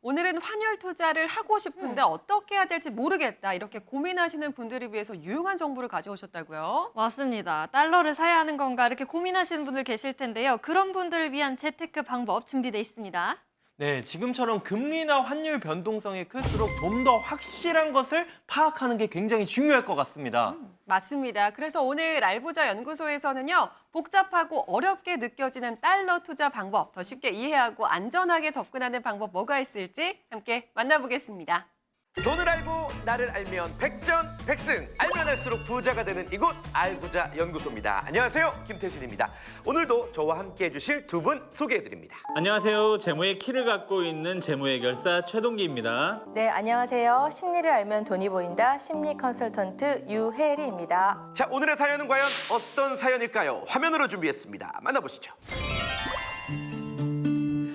오늘은 환율 투자를 하고 싶은데 어떻게 해야 될지 모르겠다. 이렇게 고민하시는 분들을 위해서 유용한 정보를 가져오셨다고요? 맞습니다. 달러를 사야 하는 건가 이렇게 고민하시는 분들 계실 텐데요. 그런 분들을 위한 재테크 방법 준비돼 있습니다. 네, 지금처럼 금리나 환율 변동성이 클수록 좀 더 확실한 것을 파악하는 게 굉장히 중요할 것 같습니다. 맞습니다. 그래서 오늘 알부자 연구소에서는요. 복잡하고 어렵게 느껴지는 달러 투자 방법, 더 쉽게 이해하고 안전하게 접근하는 방법 뭐가 있을지 함께 만나보겠습니다. 돈을 알고 나를 알면 백전백승, 알면 할수록 부자가 되는 이곳 알부자 연구소입니다. 안녕하세요, 김태진입니다. 오늘도 저와 함께해 주실 두 분 소개해드립니다. 안녕하세요. 재무의 키를 갖고 있는 재무해결사 최동기입니다. 네, 안녕하세요. 심리를 알면 돈이 보인다. 심리 컨설턴트 유혜리입니다. 자, 오늘의 사연은 과연 어떤 사연일까요? 화면으로 준비했습니다. 만나보시죠.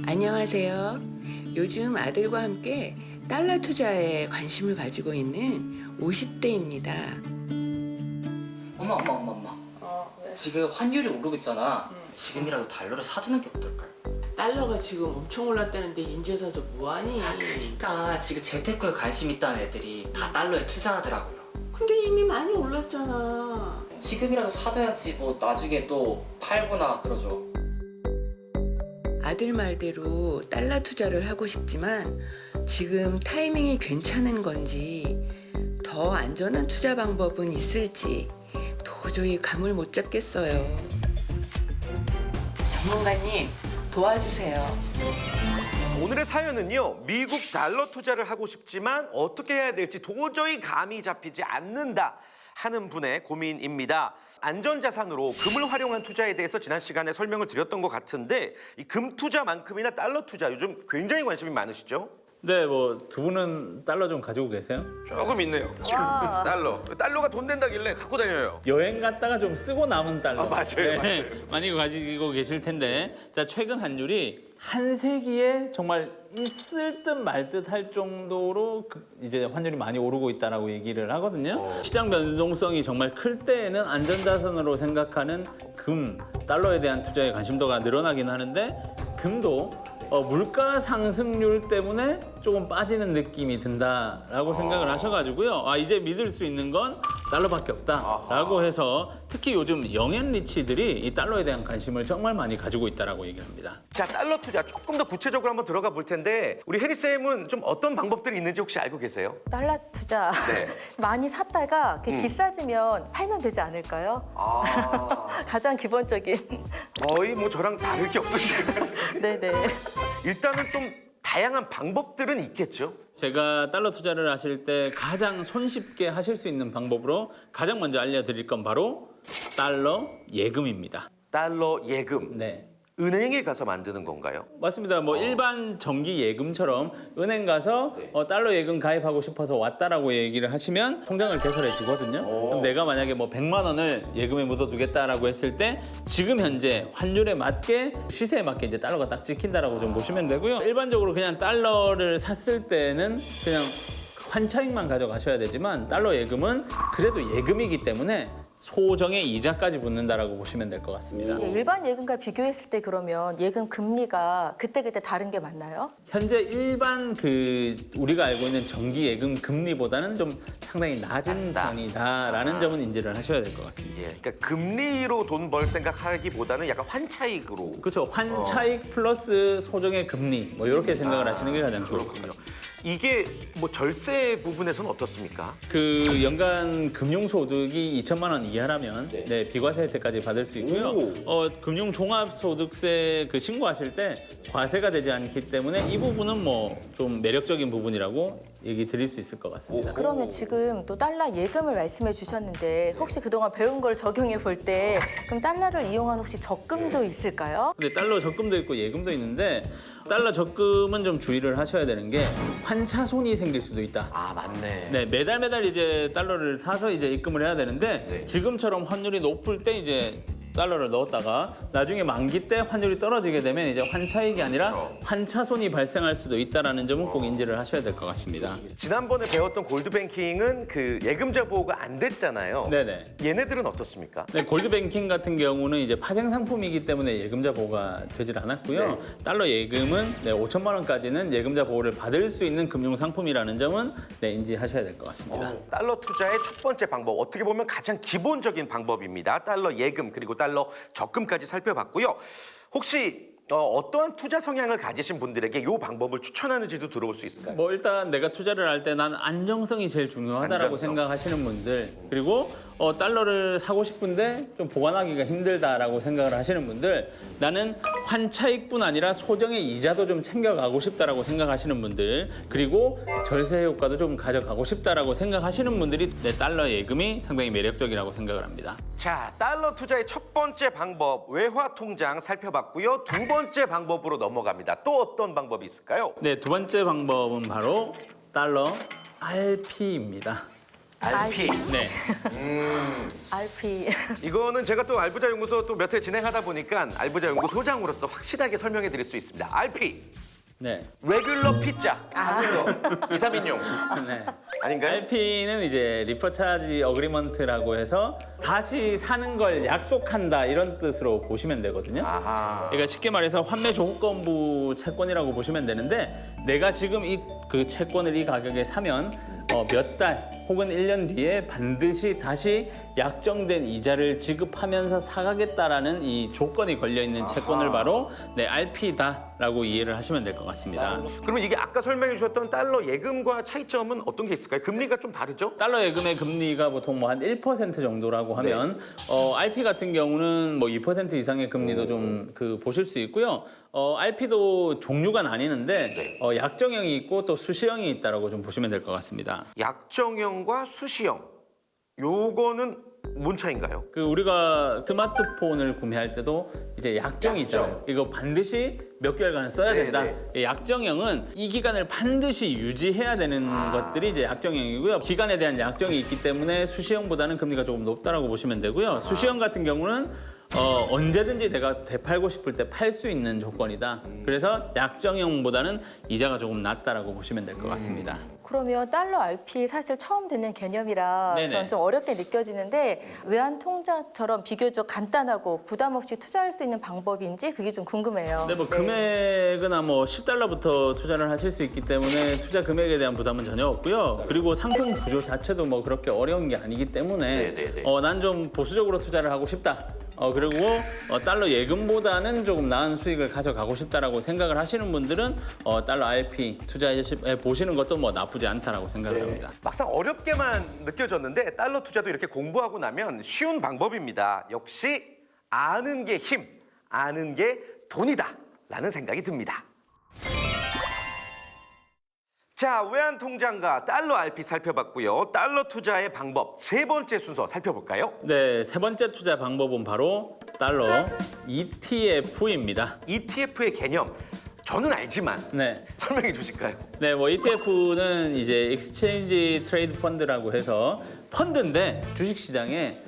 안녕하세요. 요즘 아들과 함께 달러 투자에 관심을 가지고 있는 50대입니다. 엄마. 지금 환율이 오르고 있잖아. 지금이라도 달러를 사두는 게 어떨까요? 달러가 지금 엄청 올랐다는데 인제 사서 뭐하니? 그러니까 지금 재테크에 관심 있다는 애들이 다 달러에 투자하더라고요. 근데 이미 많이 올랐잖아. 지금이라도 사둬야지 뭐 나중에 또 팔거나 그러죠. 아들 말대로 달러 투자를 하고 싶지만 지금 타이밍이 괜찮은 건지 더 안전한 투자 방법은 있을지 도저히 감을 못 잡겠어요. 전문가님 도와주세요. 오늘의 사연은요. 미국 달러 투자를 하고 싶지만 어떻게 해야 될지 도저히 감이 잡히지 않는다 하는 분의 고민입니다. 안전자산으로 금을 활용한 투자에 대해서 지난 시간에 설명을 드렸던 것 같은데 이 금 투자만큼이나 달러 투자 요즘 굉장히 관심이 많으시죠? 네, 뭐 두 분은 달러 좀 가지고 계세요? 조금 있네요. 달러가 돈 된다길래 갖고 다녀요. 여행 갔다가 좀 쓰고 남은 달러. 맞아요. 많이 가지고 계실 텐데, 자 최근 환율이 한 세기에 정말 있을 듯 말 듯 할 정도로 이제 환율이 많이 오르고 있다라고 얘기를 하거든요. 시장 변동성이 정말 클 때에는 안전자산으로 생각하는 금, 달러에 대한 투자의 관심도가 늘어나긴 하는데 금도 물가 상승률 때문에 조금 빠지는 느낌이 든다라고 생각을 하셔가지고요. 이제 믿을 수 있는 건 달러밖에 없다라고 해서 특히 요즘 영앤 리치들이 이 달러에 대한 관심을 정말 많이 가지고 있다라고 얘기를 합니다. 자, 달러 투자 조금 더 구체적으로 한번 들어가 볼 텐데 우리 혜리 쌤은 좀 어떤 방법들이 있는지 혹시 알고 계세요? 달러 투자 네. 많이 샀다가 비싸지면 팔면 되지 않을까요? 가장 기본적인. 거의 뭐 저랑 다를 게 없으실 것 같은데. 네네. 일단은 좀 다양한 방법들은 있겠죠? 제가 달러 투자를 하실 때 가장 손쉽게 하실 수 있는 방법으로 가장 먼저 알려드릴 건 바로 달러 예금입니다. 달러 예금. 네. 은행에 가서 만드는 건가요? 맞습니다. 뭐 일반 정기 예금처럼 은행 가서 달러 예금 가입하고 싶어서 왔다라고 얘기를 하시면 통장을 개설해 주거든요. 그럼 내가 만약에 뭐 100만 원을 예금에 묻어두겠다라고 했을 때 지금 현재 환율에 맞게 시세에 맞게 이제 달러가 딱 찍힌다라고 좀 보시면 되고요. 일반적으로 그냥 달러를 샀을 때는 그냥 환차익만 가져가셔야 되지만 달러 예금은 그래도 예금이기 때문에 소정의 이자까지 붙는다라고 보시면 될 것 같습니다. 일반 예금과 비교했을 때 그러면 예금 금리가 그때그때 다른 게 맞나요? 현재 일반 우리가 알고 있는 정기 예금 금리보다는 좀 상당히 낮은 편이다라는 점은 인지를 하셔야 될 것 같습니다. 예, 그러니까 금리로 돈 벌 생각하기보다는 약간 환차익으로. 그렇죠. 환차익 플러스 소정의 금리 뭐 이렇게 생각을 하시는 게 가장 좋을 것 그렇군요. 같습니다. 이게 뭐 절세 부분에서는 어떻습니까? 그 연간 금융소득이 2천만 원 이하라면 비과세 혜택까지 받을 수 있고요. 금융종합소득세 신고하실 때 과세가 되지 않기 때문에 이 부분은 뭐 좀 매력적인 부분이라고 얘기 드릴 수 있을 것 같습니다. 그러면 지금 또 달러 예금을 말씀해 주셨는데 혹시 그동안 배운 걸 적용해 볼 때 그럼 달러를 이용한 혹시 적금도 있을까요? 근데 달러 적금도 있고 예금도 있는데 달러 적금은 좀 주의를 하셔야 되는 게 환차손이 생길 수도 있다. 맞네. 네, 매달 이제 달러를 사서 이제 입금을 해야 되는데 지금처럼 환율이 높을 때 이제 달러를 넣었다가 나중에 만기 때 환율이 떨어지게 되면 이제 환차익이 아니라 그렇죠. 환차손이 발생할 수도 있다라는 점은 꼭 인지를 하셔야 될 것 같습니다. 지난번에 배웠던 골드뱅킹은 그 예금자 보호가 안 됐잖아요. 네네. 얘네들은 어떻습니까? 네, 골드뱅킹 같은 경우는 이제 파생 상품이기 때문에 예금자 보호가 되질 않았고요. 네. 달러 예금은 5천만 원까지는 예금자 보호를 받을 수 있는 금융 상품이라는 점은 인지하셔야 될 것 같습니다. 달러 투자의 첫 번째 방법, 어떻게 보면 가장 기본적인 방법입니다. 달러 예금 그리고 달러 적금까지 살펴봤고요. 혹시 어떠한 투자 성향을 가지신 분들에게 이 방법을 추천하는지도 들어볼 수 있을까요? 뭐 일단 내가 투자를 할 때 난 안정성이 제일 중요하다라고 안정성. 생각하시는 분들, 그리고 달러를 사고 싶은데 좀 보관하기가 힘들다라고 생각을 하시는 분들, 나는 환차익뿐 아니라 소정의 이자도 좀 챙겨가고 싶다라고 생각하시는 분들, 그리고 절세 효과도 좀 가져가고 싶다라고 생각하시는 분들이 내 달러 예금이 상당히 매력적이라고 생각을 합니다. 자, 달러 투자의 첫 번째 방법, 외화 통장 살펴봤고요. 두 번째 방법으로 넘어갑니다. 또 어떤 방법이 있을까요? 네, 두 번째 방법은 바로 달러 RP입니다. RP. 네. RP. 이거는 제가 또 알부자 연구소 또 몇 회 진행하다 보니까 알부자 연구 소장으로서 확실하게 설명해 드릴 수 있습니다. RP. 네. 레귤러 피자. 이삼인용. 네. 아닌가요? RP는 이제 리퍼차지 어그리먼트라고 해서 다시 사는 걸 약속한다 이런 뜻으로 보시면 되거든요. 아하. 그러니까 쉽게 말해서 환매 조건부 채권이라고 보시면 되는데, 내가 지금 그 채권을 이 가격에 사면 몇 달 혹은 1년 뒤에 반드시 다시 약정된 이자를 지급하면서 사가겠다라는 이 조건이 걸려 있는 채권을 바로 RP다라고 이해를 하시면 될 것 같습니다. 그러면 이게 아까 설명해 주셨던 달러 예금과 차이점은 어떤 게 있을까요? 금리가 좀 다르죠? 달러 예금의 금리가 보통 뭐 한 1% 정도라고 하면 RP 같은 경우는 뭐 2% 이상의 금리도 좀 보실 수 있고요. RP도 종류가 나뉘는데 약정형이 있고 또 수시형이 있다라고 좀 보시면 될 것 같습니다. 약정형과 수시형. 요거는 뭔 차인가요? 우리가 스마트폰을 구매할 때도 이제 약정이 있잖아요. 이거 반드시 몇 개월간 써야 된다. 이 약정형은 이 기간을 반드시 유지해야 되는 것들이 이제 약정형이고요. 기간에 대한 약정이 있기 때문에 수시형보다는 금리가 조금 높다라고 보시면 되고요. 수시형 같은 경우는 언제든지 내가 되팔고 싶을 때 팔 수 있는 조건이다. 그래서 약정형보다는 이자가 조금 낮다라고 보시면 될 것 같습니다. 그러면 달러 RP 사실 처음 듣는 개념이라 네네. 전 좀 어렵게 느껴지는데 외환 통장처럼 비교적 간단하고 부담 없이 투자할 수 있는 방법인지 그게 좀 궁금해요. 네, 뭐 금액이나 뭐 10달러부터 투자를 하실 수 있기 때문에 투자 금액에 대한 부담은 전혀 없고요. 그리고 상품 구조 자체도 뭐 그렇게 어려운 게 아니기 때문에 난 좀 보수적으로 투자를 하고 싶다. 그리고 달러 예금보다는 조금 나은 수익을 가져가고 싶다라고 생각을 하시는 분들은 달러 RP 투자해 보시는 것도 뭐 나쁘지 않다라고 생각을 합니다. 막상 어렵게만 느껴졌는데 달러 투자도 이렇게 공부하고 나면 쉬운 방법입니다. 역시 아는 게 힘, 아는 게 돈이다 라는 생각이 듭니다. 자, 외환 통장과 달러 RP 살펴봤고요. 달러 투자의 방법 세 번째 순서 살펴볼까요? 네, 세 번째 투자 방법은 바로 달러 ETF입니다. ETF의 개념 저는 알지만 네. 설명해 주실까요? 네, 뭐 ETF는 이제 익스체인지 트레이드 펀드라고 해서 펀드인데 주식시장에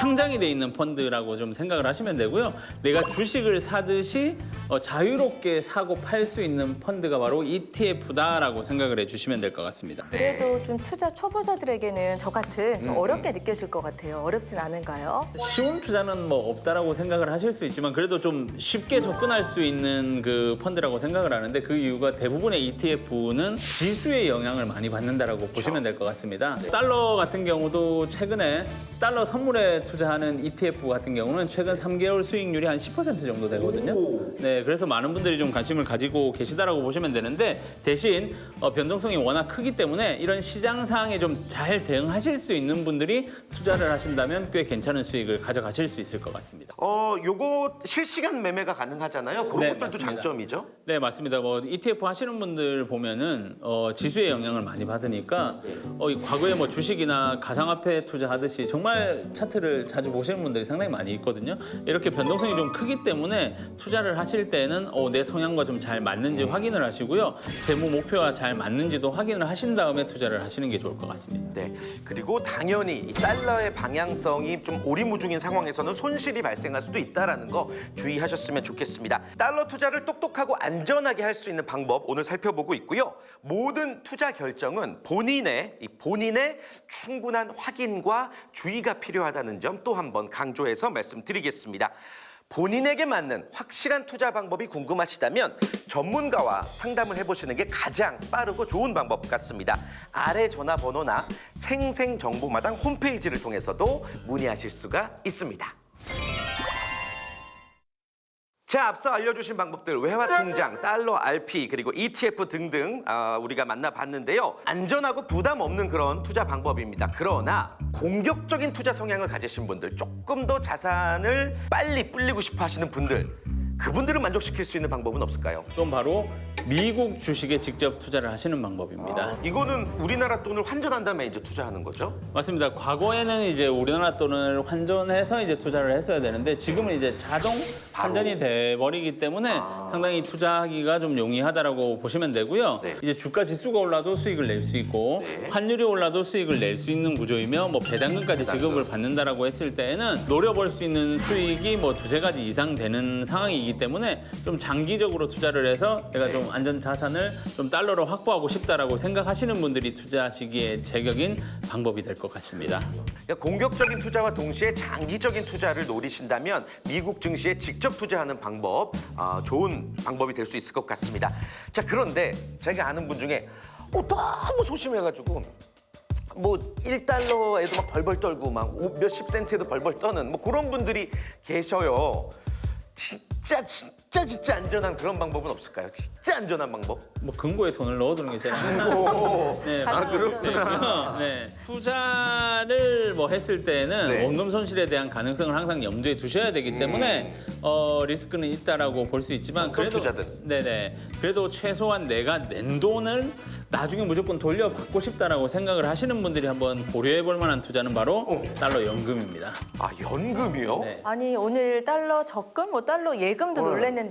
상장이 돼 있는 펀드라고 좀 생각을 하시면 되고요. 내가 주식을 사듯이 자유롭게 사고 팔 수 있는 펀드가 바로 ETF다라고 생각을 해주시면 될 것 같습니다. 그래도 좀 투자 초보자들에게는 저 같은 좀 어렵게 느껴질 것 같아요. 어렵진 않은가요? 쉬운 투자는 뭐 없다라고 생각을 하실 수 있지만 그래도 좀 쉽게 접근할 수 있는 그 펀드라고 생각을 하는데, 그 이유가 대부분의 ETF는 지수의 영향을 많이 받는다라고 보시면 될 것 같습니다. 달러 같은 경우도 최근에 달러 선물에 투자하는 ETF 같은 경우는 최근 3개월 수익률이 한 10% 정도 되거든요. 네, 그래서 많은 분들이 좀 관심을 가지고 계시다라고 보시면 되는데, 대신 변동성이 워낙 크기 때문에 이런 시장 상황에 좀 잘 대응하실 수 있는 분들이 투자를 하신다면 꽤 괜찮은 수익을 가져가실 수 있을 것 같습니다. 요거 실시간 매매가 가능하잖아요. 그런 네, 것들도 맞습니다. 장점이죠. 네, 맞습니다. 뭐 ETF 하시는 분들 보면은 지수의 영향을 많이 받으니까 이 과거에 뭐 주식이나 가상화폐 투자하듯이 정말 차트를 자주 보시는 분들이 상당히 많이 있거든요. 이렇게 변동성이 좀 크기 때문에 투자를 하실 때는 내 성향과 좀 잘 맞는지 확인을 하시고요. 재무 목표와 잘 잘 맞는지도 확인을 하신 다음에 투자를 하시는 게 좋을 것 같습니다. 네. 그리고 당연히 이 달러의 방향성이 좀 오리무중인 상황에서는 손실이 발생할 수도 있다라는 거 주의하셨으면 좋겠습니다. 달러 투자를 똑똑하고 안전하게 할 수 있는 방법 오늘 살펴보고 있고요. 모든 투자 결정은 본인의 충분한 확인과 주의가 필요하다는 점 또 한번 강조해서 말씀드리겠습니다. 본인에게 맞는 확실한 투자 방법이 궁금하시다면 전문가와 상담을 해보시는 게 가장 빠르고 좋은 방법 같습니다. 아래 전화번호나 생생정보마당 홈페이지를 통해서도 문의하실 수가 있습니다. 자, 앞서 알려주신 방법들 외화통장, 달러 RP 그리고 ETF 등등 우리가 만나봤는데요. 안전하고 부담 없는 그런 투자 방법입니다. 그러나 공격적인 투자 성향을 가지신 분들, 조금 더 자산을 빨리 불리고 싶어 하시는 분들, 그분들을 만족시킬 수 있는 방법은 없을까요? 그건 바로 미국 주식에 직접 투자를 하시는 방법입니다. 이거는 우리나라 돈을 환전한 다음에 이제 투자하는 거죠? 맞습니다. 과거에는 이제 우리나라 돈을 환전해서 이제 투자를 했어야 되는데 지금은 이제 자동 환전이 돼 버리기 때문에 상당히 투자하기가 좀 용이하다라고 보시면 되고요. 네. 이제 주가 지수가 올라도 수익을 낼 수 있고 네. 환율이 올라도 수익을 낼 수 있는 구조이며 뭐 배당금까지 지급을 받는다라고 했을 때에는 노려볼 수 있는 수익이 뭐 두세 가지 이상 되는 상황이기 때문에 좀 장기적으로 투자를 해서 내가 네. 좀 안전 자산을 좀 달러로 확보하고 싶다라고 생각하시는 분들이 투자하시기에 제격인 방법이 될 것 같습니다. 그러니까 공격적인 투자와 동시에 장기적인 투자를 노리신다면 미국 증시에 직접 투자하는 방법 좋은 방법이 될 수 있을 것 같습니다. 자, 그런데 제가 아는 분 중에 너무 소심해가지고 뭐 1달러에도 막 벌벌 떨고 막 몇십 센트에도 벌벌 떠는 뭐 그런 분들이 계셔요. 진짜 안전한 그런 방법은 없을까요? 진짜 안전한 방법? 뭐 금고에 돈을 넣어두는 게 제일 오, 네, 그렇구나. 네. 투자를 뭐 했을 때는 네. 원금 손실에 대한 가능성을 항상 염두에 두셔야 되기 때문에 리스크는 있다라고 볼 수 있지만 어떤 그래도 투자든. 네네 그래도 최소한 내가 낸 돈을 나중에 무조건 돌려받고 싶다라고 생각을 하시는 분들이 한번 고려해볼 만한 투자는 바로 달러 연금입니다. 아, 연금이요? 네. 아니 오늘 달러 적금, 뭐 달러 예금도 놀랐는데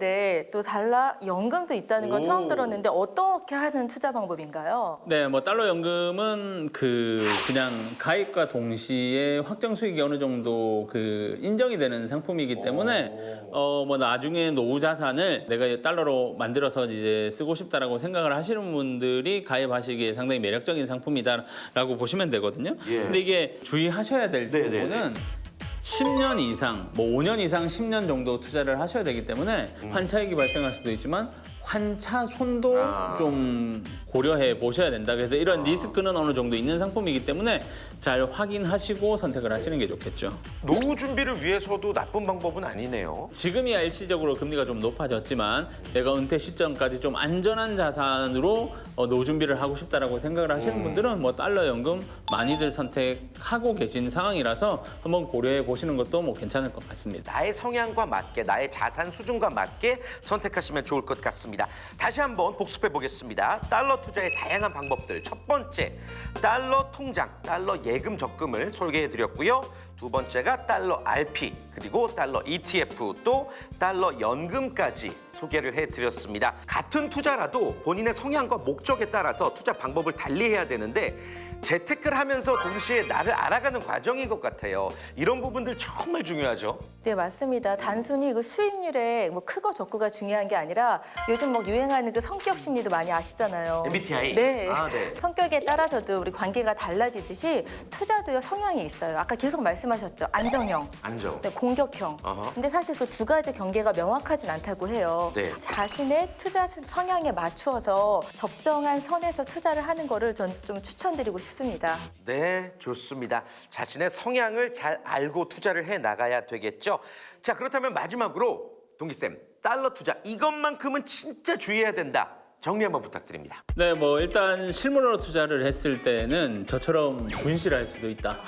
또 달러 연금도 있다는 건 처음 들었는데 어떻게 하는 투자 방법인가요? 네, 뭐 달러 연금은 그냥 가입과 동시에 확정 수익이 어느 정도 인정이 되는 상품이기 때문에 뭐 나중에 노후 자산을 내가 달러로 만들어서 이제 쓰고 싶다라고 생각을 하시는 분들이 가입하시기에 상당히 매력적인 상품이다라고 보시면 되거든요. 예. 근데 이게 주의하셔야 될 네네네. 부분은 10년 이상, 뭐 5년 이상 10년 정도 투자를 하셔야 되기 때문에 환차익이 발생할 수도 있지만 환차 손도 좀 고려해 보셔야 된다. 그래서 이런 리스크는 어느 정도 있는 상품이기 때문에 잘 확인하시고 선택을 하시는 게 좋겠죠. 노후 준비를 위해서도 나쁜 방법은 아니네요. 지금이야 일시적으로 금리가 좀 높아졌지만 내가 은퇴 시점까지 좀 안전한 자산으로 노후 준비를 하고 싶다라고 생각을 하시는 분들은 뭐 달러 연금 많이들 선택하고 계신 상황이라서 한번 고려해 보시는 것도 뭐 괜찮을 것 같습니다. 나의 성향과 맞게, 나의 자산 수준과 맞게 선택하시면 좋을 것 같습니다. 다시 한번 복습해 보겠습니다. 달러 투자의 다양한 방법들. 첫 번째, 달러 통장, 달러 예금 적금을 소개해 드렸고요. 두 번째가 달러 RP, 그리고 달러 ETF, 또 달러 연금까지 소개를 해드렸습니다. 같은 투자라도 본인의 성향과 목적에 따라서 투자 방법을 달리해야 되는데 재테크를 하면서 동시에 나를 알아가는 과정인 것 같아요. 이런 부분들 정말 중요하죠. 네, 맞습니다. 단순히 그 수익률에 뭐 크고 적고가 중요한 게 아니라 요즘 뭐 유행하는 그 성격 심리도 많이 아시잖아요. MBTI? 네. 아, 네. 성격에 따라서도 우리 관계가 달라지듯이 투자도요 성향이 있어요. 아까 계속 말씀하셨죠. 안정형, 안정. 네, 공격형. 어허. 근데 사실 그 두 가지 경계가 명확하진 않다고 해요. 네. 자신의 투자 성향에 맞추어서 적정한 선에서 투자를 하는 거를 전 좀 추천드리고 싶습니다. 네, 좋습니다. 자신의 성향을 잘 알고 투자를 해 나가야 되겠죠. 자, 그렇다면 마지막으로 동기쌤, 달러 투자 이것만큼은 진짜 주의해야 된다. 정리 한번 부탁드립니다. 네, 뭐 일단 실물로 투자를 했을 때는 저처럼 분실할 수도 있다.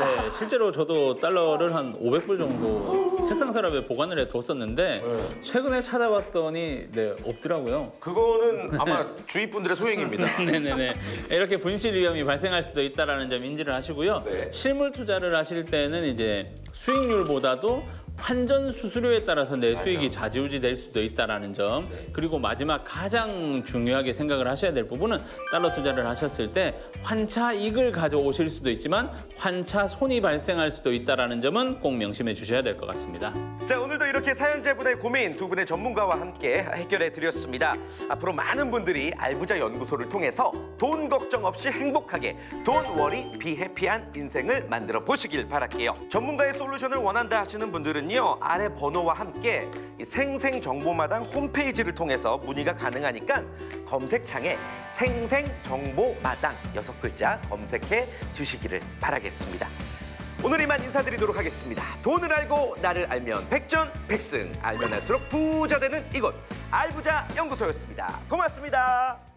네, 실제로 저도 달러를 한 500불 정도 책상 서랍에 보관을 해뒀었는데 최근에 찾아봤더니 네, 없더라고요. 그거는 아마 주위 분들의 소행입니다. 네네네. 이렇게 분실 위험이 발생할 수도 있다라는 점 인지를 하시고요. 네. 실물 투자를 하실 때는 이제 수익률보다도 환전 수수료에 따라서 내 수익이 좌지우지 될 수도 있다라는 점, 그리고 마지막 가장 중요하게 생각을 하셔야 될 부분은 달러 투자를 하셨을 때 환차 이익을 가져오실 수도 있지만 환차 손이 발생할 수도 있다라는 점은 꼭 명심해 주셔야 될 것 같습니다. 자, 오늘도 이렇게 사연자분의 고민 두 분의 전문가와 함께 해결해 드렸습니다. 앞으로 많은 분들이 알부자 연구소를 통해서 돈 걱정 없이 행복하게 Don't worry, be happy한 인생을 만들어 보시길 바랄게요. 전문가의 솔루션을 원한다 하시는 분들은요, 아래 번호와 함께 이 생생정보마당 홈페이지를 통해서 문의가 가능하니까 검색창에 생생정보마당 6글자 검색해 주시기를 바라겠습니다. 오늘 이만 인사드리도록 하겠습니다. 돈을 알고 나를 알면 백전백승, 알면 할수록 부자 되는 이곳 알부자 연구소였습니다. 고맙습니다.